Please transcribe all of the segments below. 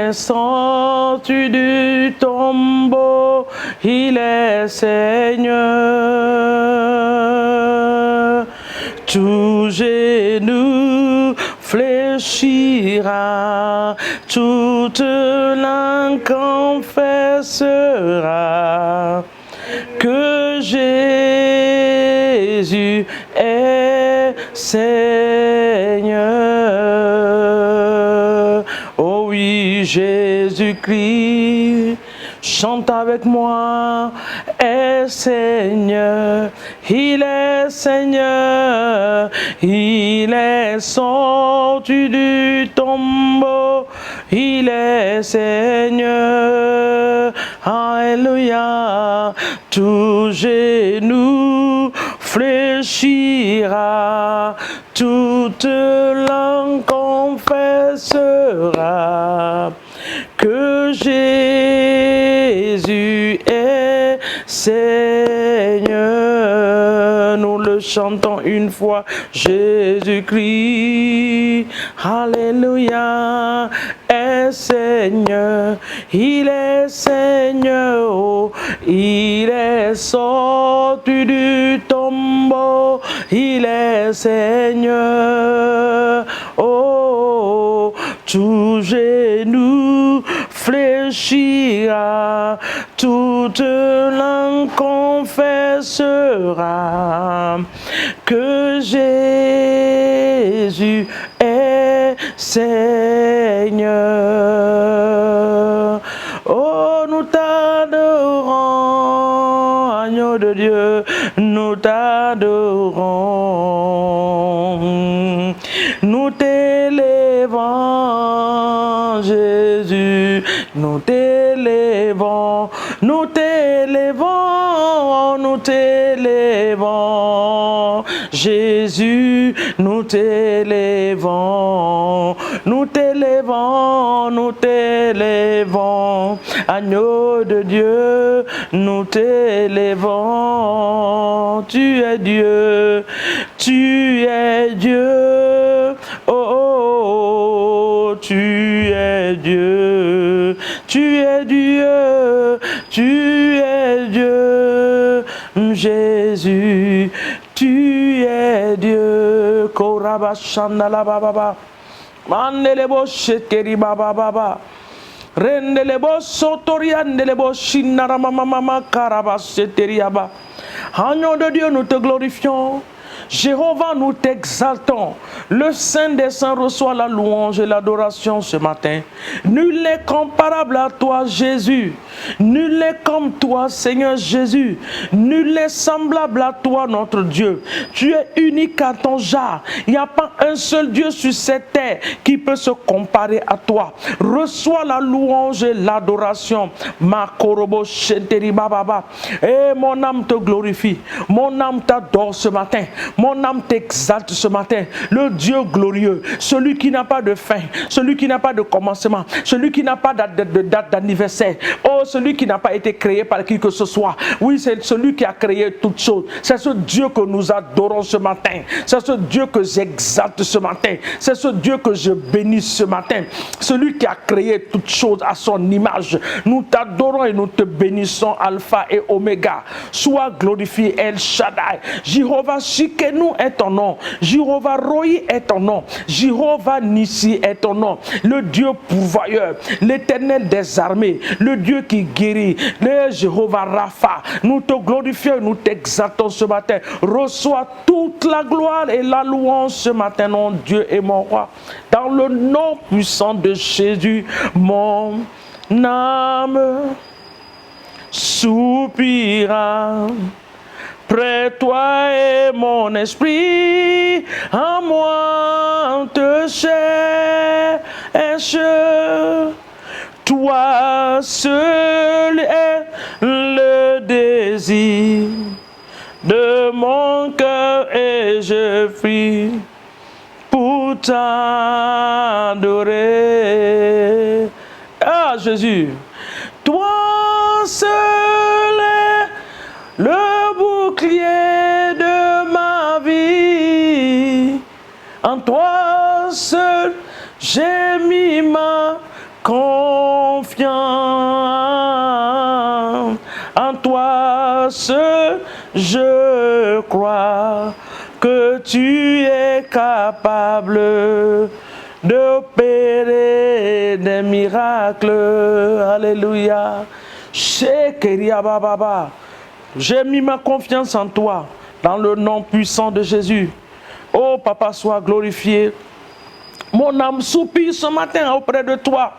est sorti du tombeau, il est Seigneur. Tout genou fléchira, toute langue confessera que Jésus est Seigneur. Oh oui, Jésus-Christ, chante avec moi, est Seigneur, il est Seigneur, il est sorti du tombeau, il est Seigneur. Alléluia, tout genou fléchira, toute langue confessera que Jésus est Seigneur. Nous le chantons une fois, Jésus-Christ, Alléluia, est Seigneur, il est Seigneur, oh, il est sorti du tombeau, il est Seigneur, oh, tout genou fléchira, toute langue confessera que Jésus est Seigneur. Oh, nous t'adorons, agneau de Dieu, nous t'adorons. Nous t'élèvons, Jésus, nous t'élèvons, nous t'élèvons, nous t'élèvons, Jésus, nous t'élèvons, nous t'élèvons, nous t'élèvons, agneau de Dieu, nous t'élèvons, tu es Dieu, tu es Dieu, oh, oh, oh, tu es Dieu, tu es Dieu, tu es Dieu, Jésus, tu es Dieu. Koraba shandala baba, mandelebo shekeri baba baba, rendelebo sotoriandelebo shinara mama mama karaba seteriaba. Agneau de Dieu, nous te glorifions. Jéhovah, nous t'exaltons. Le Saint des Saints reçoit la louange et l'adoration ce matin. Nul n'est comparable à toi, Jésus. Nul n'est comme toi, Seigneur Jésus. Nul n'est semblable à toi, notre Dieu. Tu es unique à ton genre. Il n'y a pas un seul Dieu sur cette terre qui peut se comparer à toi. Reçois la louange et l'adoration. Makorobo shenteri bababa. Et mon âme te glorifie. Mon âme t'adore ce matin. Mon âme t'exalte ce matin. Le Dieu glorieux, celui qui n'a pas de fin, celui qui n'a pas de commencement, celui qui n'a pas de date d'anniversaire. Oh, celui qui n'a pas été créé par qui que ce soit. Oui, c'est celui qui a créé toutes choses. C'est ce Dieu que nous adorons ce matin. C'est ce Dieu que j'exalte ce matin. C'est ce Dieu que je bénis ce matin. Celui qui a créé toutes choses à son image. Nous t'adorons et nous te bénissons, Alpha et Oméga. Sois glorifié, El Shaddai. Jéhovah Shikenu est ton nom. Jéhovah Roi est ton nom. Jéhovah Nissi est ton nom. Le Dieu pourvoyeur, l'Éternel des armées, le Dieu qui guérit, le Jéhovah Rapha. Nous te glorifions, nous t'exaltons ce matin. Reçois toute la gloire et la louange ce matin, mon Dieu et mon roi. Dans le nom puissant de Jésus, mon âme soupira. Près toi et mon esprit, à moi te cherche. Toi seul est le désir de mon cœur et je prie pour t'adorer. Ah Jésus, toi seul est le bouclier de ma vie. En toi seul j'ai mis ma confiance. je crois que tu es capable d'opérer des miracles. Alléluia. J'ai mis ma confiance en toi, dans le nom puissant de Jésus. Oh, Papa, sois glorifié. Mon âme soupire ce matin auprès de toi.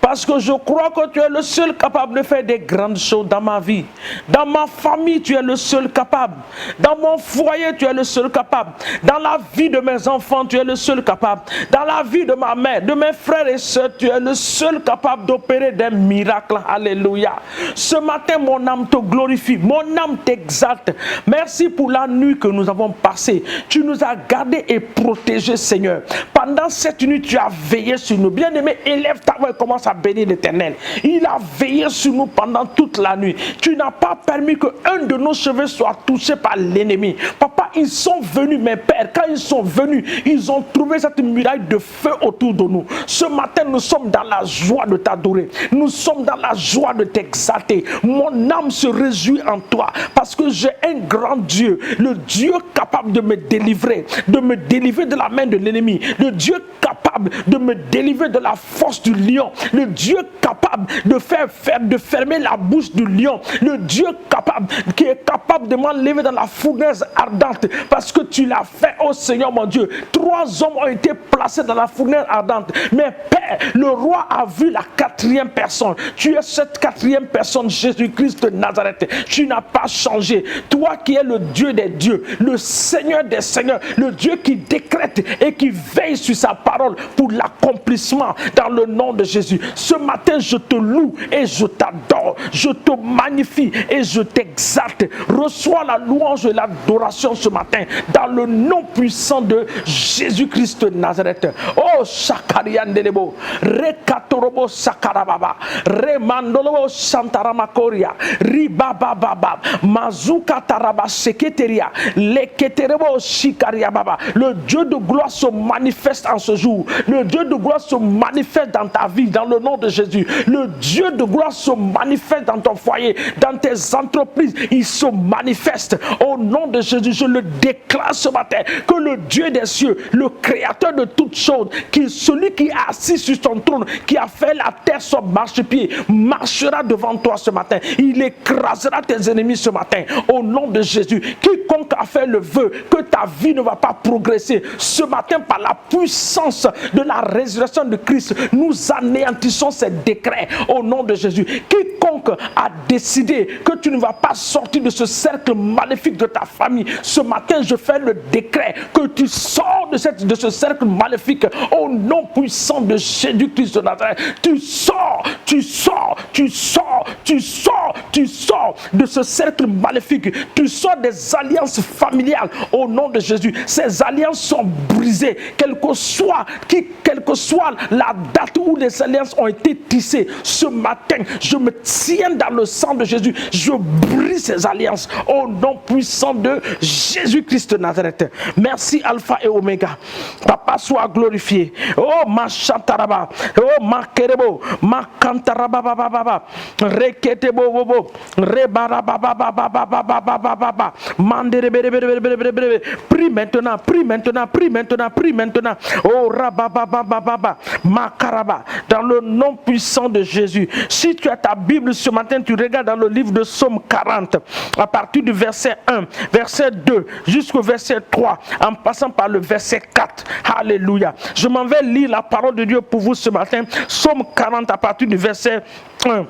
Parce que je crois que tu es le seul capable de faire des grandes choses dans ma vie. Dans ma famille, tu es le seul capable. Dans mon foyer, tu es le seul capable. Dans la vie de mes enfants, tu es le seul capable. Dans la vie de ma mère, de mes frères et sœurs, tu es le seul capable d'opérer des miracles. Alléluia. Ce matin, mon âme te glorifie. Mon âme t'exalte. Merci pour la nuit que nous avons passée. Tu nous as gardés et protégés, Seigneur. Pendant cette nuit, tu as veillé sur nous. Bien-aimé, élève ta voix et commence à bénir l'Éternel. Il a veillé sur nous pendant toute la nuit. Tu n'as pas permis qu'un de nos cheveux soit touché par l'ennemi. Papa, ils sont venus, mes pères. Quand ils sont venus, ils ont trouvé cette muraille de feu autour de nous. Ce matin, nous sommes dans la joie de t'adorer. Nous sommes dans la joie de t'exalter. Mon âme se réjouit en toi parce que j'ai un grand Dieu, le Dieu capable de me délivrer de la main de l'ennemi, le Dieu capable de me délivrer de la force du lion, le Dieu capable de fermer la bouche du lion, le Dieu capable qui est capable de m'enlever dans la fournaise ardente parce que tu l'as fait, oh Seigneur mon Dieu. 3 hommes ont été placés dans la fournaise ardente, mais Père, le roi a vu la 4e personne. Tu es cette 4e personne, Jésus-Christ de Nazareth. Tu n'as pas changé. Toi qui es le Dieu des dieux, le Seigneur des seigneurs, le Dieu qui décrète et qui veille sur sa parole pour l'accomplissement dans le nom de Jésus. Ce matin, je te loue et je t'adore. Je te magnifie et je t'exalte. Reçois la louange et l'adoration ce matin dans le nom puissant de Jésus-Christ de Nazareth. Oh, Shakariandelebo, Rekatorobo Sakarababa, Remandolobo Santaramakoria, Ribababa, Mazuka Taraba Seketeria, Leketerebo Shikaria Baba. Le Dieu de gloire se manifeste en ce jour. Le Dieu de gloire se manifeste dans ta vie, dans le nom de Jésus. Le Dieu de gloire se manifeste dans ton foyer, dans tes entreprises. Il se manifeste au nom de Jésus. Je le déclare ce matin que le Dieu des cieux, le créateur de toutes choses, celui qui est assis sur son trône, qui a fait la terre son marchepied, marchera devant toi ce matin. Il écrasera tes ennemis ce matin au nom de Jésus. Quiconque a fait le vœu que ta vie ne va pas progresser, ce matin par la puissance de la résurrection de Christ, nous anéantissons ces décrets au nom de Jésus. Quiconque a décidé que tu ne vas pas sortir de ce cercle maléfique de ta famille, ce matin je fais le décret que tu sors de ce cercle maléfique au nom puissant de Jésus-Christ de Nazareth. Tu sors de ce cercle maléfique. Tu sors des alliances familiales au nom de Jésus. Ces alliances sont brisées, quelle que soit la date où les alliances ont été tissées. Ce matin, je me tiens dans le sang de Jésus. Je brise ces alliances au nom puissant de Jésus-Christ de Nazareth. Merci Alpha et Oméga. Papa, sois glorifié. Oh ma chantaraba, oh ma kerebo, ma kantaraba baba, reketebo bobo, rebaraba baba, mandere. Prie maintenant. Oh rababa, makaraba, dans le nom puissant de Jésus. Si tu as ta Bible ce matin, tu regardes dans le livre de Psaume 40, à partir du verset 1, verset 2, jusqu'au verset 3, en passant par le verset 4. Alléluia. Je m'en vais lire la parole de Dieu pour vous ce matin. Psaume 40 à partir du verset 1.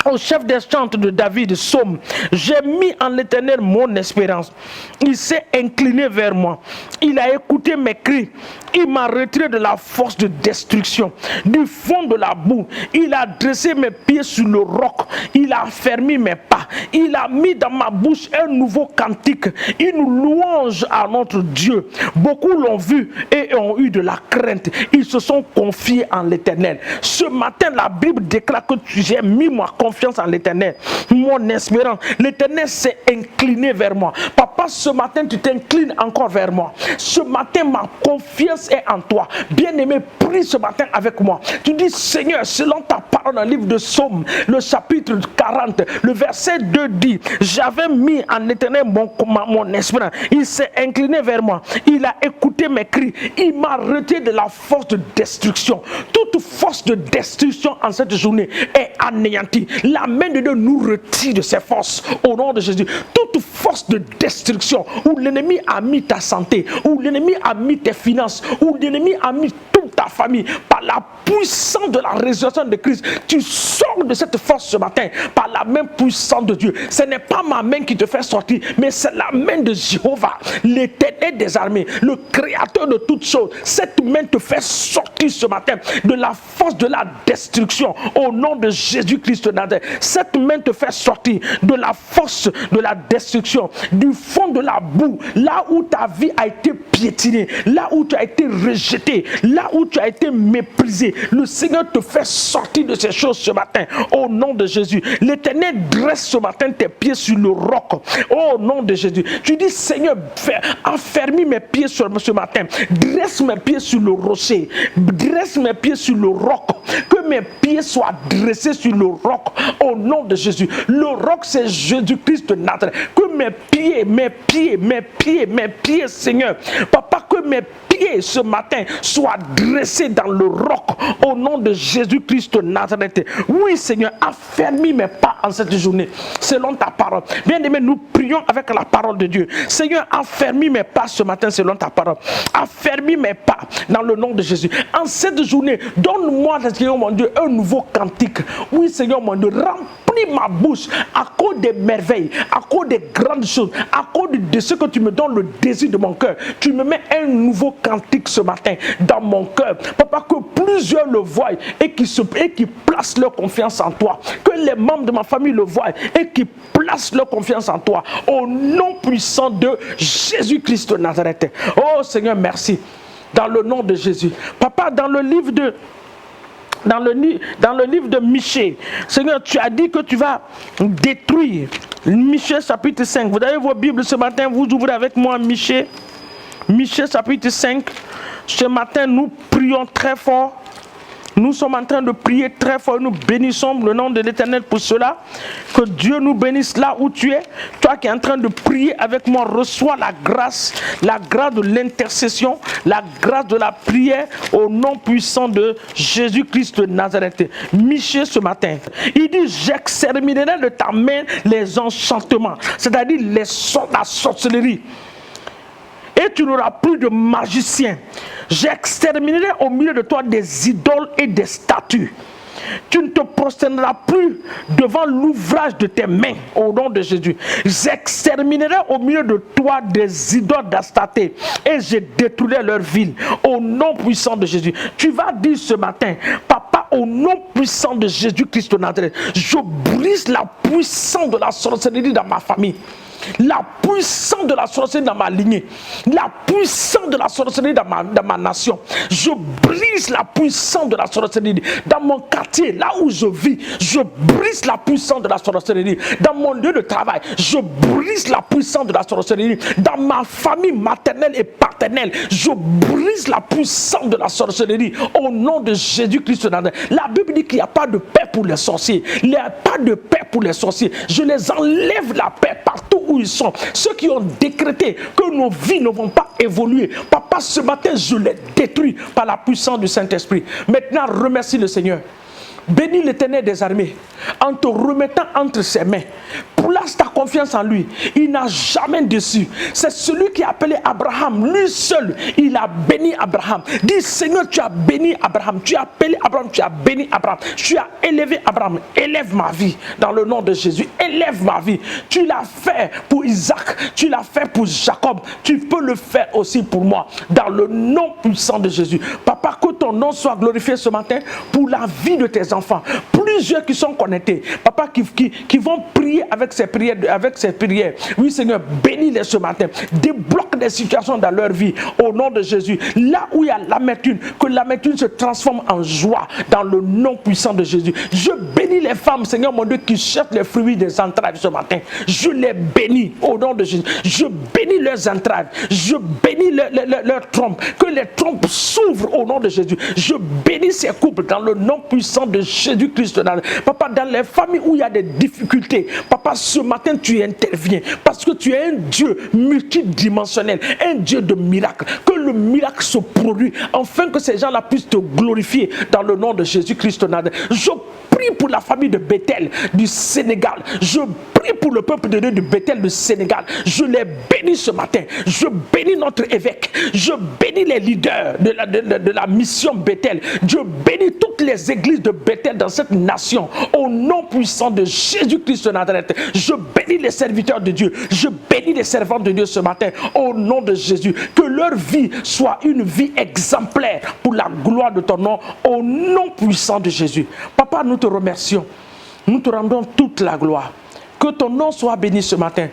Au chef des chantres de David, Psaume, j'ai mis en l'Éternel mon espérance. Il s'est incliné vers moi. Il a écouté mes cris. Il m'a retiré de la force de destruction, du fond de la boue. Il a dressé mes pieds sur le roc. Il a fermé mes pas. Il a mis dans ma bouche un nouveau cantique, une louange à notre Dieu. Beaucoup l'ont vu et ont eu de la crainte. Ils se sont confiés en l'Éternel. Ce matin, la Bible déclare que j'ai mis ma confiance en l'Éternel, mon espérance. L'Éternel s'est incliné vers moi. Papa, ce matin, tu t'inclines encore vers moi. Ce matin, ma confiance Christ est en toi. Bien-aimé, prie ce matin avec moi. Tu dis, Seigneur, selon ta parole dans le livre de Psaume, le chapitre 40, le verset 2 dit, j'avais mis en Éternel mon esprit. Il s'est incliné vers moi. Il a écouté mes cris. Il m'a retiré de la force de destruction. Toute force de destruction en cette journée est anéantie. La main de Dieu nous retire de ses forces au nom de Jésus. Toute force de destruction où l'ennemi a mis ta santé, où l'ennemi a mis tes finances, où l'ennemi a mis toute ta famille, par la puissance de la résurrection de Christ, tu sors de cette force ce matin par la main puissante de Dieu. Ce n'est pas ma main qui te fait sortir, mais c'est la main de Jéhovah, l'Éternel des armées, le créateur de toutes choses. Cette main te fait sortir ce matin de la force de la destruction au nom de Jésus-Christ de Nazareth. Cette main te fait sortir de la force de la destruction, du fond de la boue, là où ta vie a été piétinée, là où tu as été rejeté, là où tu as été méprisé. Le Seigneur te fait sortir de ces choses ce matin au nom de Jésus. L'Éternel dresse ce matin tes pieds sur le roc au nom de Jésus. Tu dis, Seigneur, affermis mes pieds ce matin, dresse mes pieds sur le rocher, dresse mes pieds sur le roc, que mes pieds soient dressés sur le roc au nom de Jésus. Le roc, c'est Jésus-Christ de Nazareth. Que mes pieds, Seigneur, Papa, que mes pieds ce matin soient dressés dans le roc au nom de Jésus-Christ de Nazareth. Oui, Seigneur, affermis mes pas en cette journée selon ta parole. Bien-aimés, nous prions avec la parole de Dieu. Seigneur, affermis mes pas ce matin selon ta parole. Affermis mes pas dans le nom de Jésus. En cette journée, donne-moi, Seigneur mon Dieu, un nouveau cantique. Oui, Seigneur mon Dieu, remplis ma bouche à cause des merveilles, à cause des grandes choses, à cause de ce que tu me donnes, le désir de mon cœur. Tu me mets un nouveau cantique ce matin dans mon cœur. Papa, que plusieurs le voient et qui placent leur confiance en toi. Que les membres de ma famille le voient et qui placent leur confiance en toi. Au nom puissant de Jésus-Christ de Nazareth. Oh Seigneur, merci. Dans le nom de Jésus. Papa, dans le livre de Michée, Seigneur, tu as dit que tu vas détruire. Michée chapitre 5. Vous avez vos Bibles ce matin, vous ouvrez avec moi Michée. Michée chapitre 5. Ce matin, nous prions très fort. Nous sommes en train de prier très fort. Nous bénissons le nom de l'Éternel pour cela. Que Dieu nous bénisse là où tu es. Toi qui es en train de prier avec moi, reçois la grâce de l'intercession, la grâce de la prière au nom puissant de Jésus-Christ de Nazareth. Michée ce matin, il dit, j'exterminerai de ta main les enchantements, c'est-à-dire la sorcellerie. Et tu n'auras plus de magiciens. J'exterminerai au milieu de toi des idoles et des statues. Tu ne te prosterneras plus devant l'ouvrage de tes mains au nom de Jésus. J'exterminerai au milieu de toi des idoles d'Astaté et je détruirai leur ville au nom puissant de Jésus. Tu vas dire ce matin, Papa, au nom puissant de Jésus-Christ de Nazareth, je brise la puissance de la sorcellerie dans ma famille. La puissance de la sorcellerie dans ma lignée, la puissance de la sorcellerie dans ma nation. Je brise la puissance de la sorcellerie dans mon quartier, là où je vis. Je brise la puissance de la sorcellerie dans mon lieu de travail. Je brise la puissance de la sorcellerie dans ma famille maternelle et paternelle. Je brise la puissance de la sorcellerie au nom de Jésus-Christ. La Bible dit qu'il n'y a pas de paix pour les sorciers. Il n'y a pas de paix pour les sorciers. Je les enlève la paix partout où ils sont. Ceux qui ont décrété que nos vies ne vont pas évoluer, Papa, ce matin, je les détruis par la puissance du Saint-Esprit. Maintenant, remercie le Seigneur. Bénis l'Éternel des armées en te remettant entre ses mains. Place ta confiance en lui. Il n'a jamais déçu. C'est celui qui a appelé Abraham. Lui seul, il a béni Abraham. Dis, Seigneur, tu as béni Abraham. Tu as appelé Abraham, tu as béni Abraham. Tu as élevé Abraham. Élève ma vie dans le nom de Jésus. Élève ma vie. Tu l'as fait pour Isaac. Tu l'as fait pour Jacob. Tu peux le faire aussi pour moi. Dans le nom puissant de Jésus. Papa, que ton nom soit glorifié ce matin pour la vie de tes enfants. Plus plusieurs qui sont connectés, papa, qui vont prier avec ces prières. Oui, Seigneur, bénis-les ce matin. Débloque des situations dans leur vie au nom de Jésus. Là où il y a l'amertume, que l'amertume se transforme en joie dans le nom puissant de Jésus. Je bénis les femmes, Seigneur mon Dieu, qui cherchent les fruits des entrailles ce matin. Je les bénis au nom de Jésus. Je bénis leurs entrailles. Je bénis leurs trompes. Que les trompes s'ouvrent au nom de Jésus. Je bénis ces couples dans le nom puissant de Jésus-Christ. Papa, dans les familles où il y a des difficultés, papa, ce matin tu interviens parce que tu es un Dieu multidimensionnel, un Dieu de miracles. Que le miracle se produise afin que ces gens-là puissent te glorifier dans le nom de Jésus-Christ. Je prie pour la famille de Bethel du Sénégal. Je prie pour le peuple de Dieu du Bethel du Sénégal. Je les bénis ce matin. Je bénis notre évêque. Je bénis les leaders de la mission Bethel. Je bénis toutes les églises de Bethel dans cette nation. Au nom puissant de Jésus-Christ de Nazareth. Je bénis les serviteurs de Dieu. Je bénis les servants de Dieu ce matin. Au nom de Jésus. Que leur vie soit une vie exemplaire pour la gloire de ton nom. Au nom puissant de Jésus. Papa, nous te remercions. Nous te rendons toute la gloire. Que ton nom soit béni ce matin.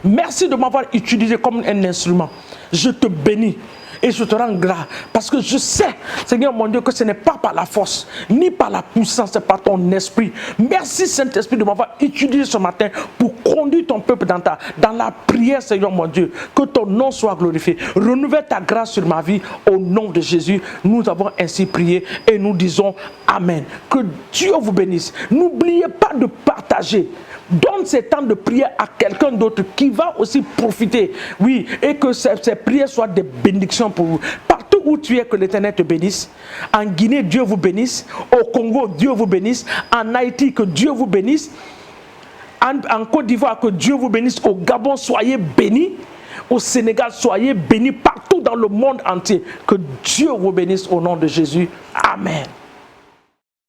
Merci de m'avoir utilisé comme un instrument. Je te bénis et je te rends grâce parce que je sais, Seigneur mon Dieu, que ce n'est pas par la force ni par la puissance, c'est par ton esprit. Merci Saint-Esprit de m'avoir utilisé ce matin pour conduire ton peuple dans la prière, Seigneur mon Dieu. Que ton nom soit glorifié. Renouvelle ta grâce sur ma vie au nom de Jésus. Nous avons ainsi prié et nous disons Amen. Que Dieu vous bénisse. N'oubliez pas de partager. Donne ces temps de prière à quelqu'un d'autre qui va aussi profiter. Oui, et que ces prières soient des bénédictions pour vous. Partout où tu es, que l'Éternel te bénisse. En Guinée, Dieu vous bénisse. Au Congo, Dieu vous bénisse. En Haïti, que Dieu vous bénisse. En Côte d'Ivoire, que Dieu vous bénisse. Au Gabon, soyez bénis. Au Sénégal, soyez bénis. Partout dans le monde entier, que Dieu vous bénisse au nom de Jésus. Amen.